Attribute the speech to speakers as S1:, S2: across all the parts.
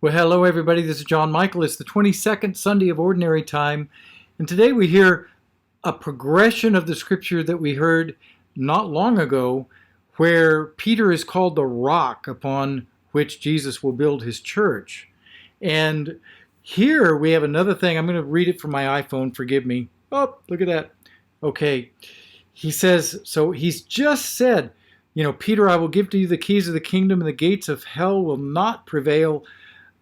S1: Well, hello, everybody. This is John Michael. It's the 22nd Sunday of Ordinary Time. And today we hear a progression of the scripture that we heard not long ago, where Peter is called the rock upon which Jesus will build his church. And here we have another thing. I'm going to read it from my iPhone. Forgive me. Oh, look at that. Okay. He says, so he's just said, Peter, I will give to you the keys of the kingdom, and the gates of hell will not prevail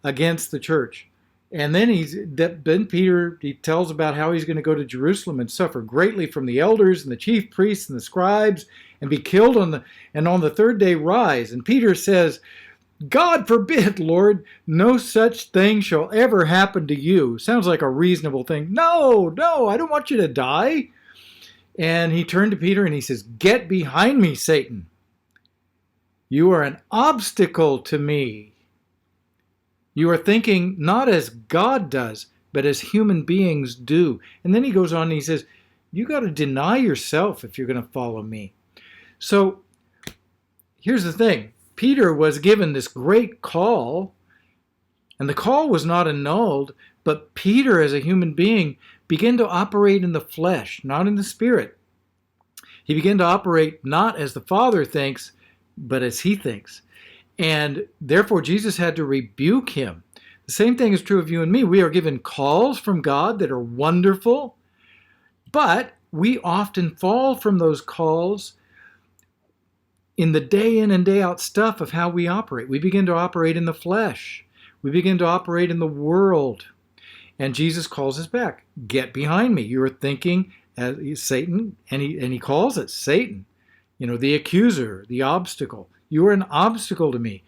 S1: against the church. And then Peter tells about how he's going to go to Jerusalem and suffer greatly from the elders and the chief priests and the scribes and be killed on the third day rise. And Peter says, God forbid, Lord, no such thing shall ever happen to you. Sounds like a reasonable thing. No, I don't want you to die. And he turned to Peter and he says, get behind me, Satan. You are an obstacle to me. You are thinking not as God does, but as human beings do. And then he goes on and he says, you got to deny yourself if you're going to follow me. So here's the thing. Peter was given this great call, and the call was not annulled, but Peter as a human being began to operate in the flesh, not in the spirit. He began to operate not as the Father thinks, but as he thinks. And therefore, Jesus had to rebuke him. The same thing is true of you and me. We are given calls from God that are wonderful, but we often fall from those calls in the day in and day out stuff of how we operate. We begin to operate in the flesh. We begin to operate in the world. And Jesus calls us back. Get behind me. You are thinking as Satan, and he calls it Satan. The accuser, the obstacle. You are an obstacle to me.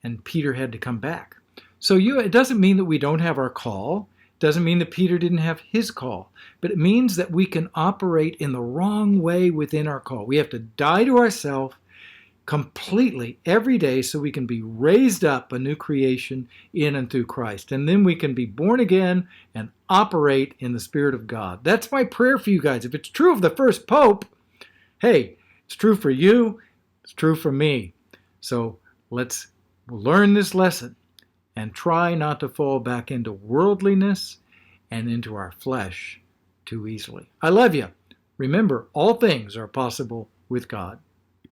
S1: And Peter had to come back. So it doesn't mean that we don't have our call. It doesn't mean that Peter didn't have his call. But it means that we can operate in the wrong way within our call. We have to die to ourselves completely every day so we can be raised up a new creation in and through Christ. And then we can be born again and operate in the Spirit of God. That's my prayer for you guys. If it's true of the first Pope, hey, it's true for you. It's true for me. So let's learn this lesson and try not to fall back into worldliness and into our flesh too easily. I love you. Remember, all things are possible with God.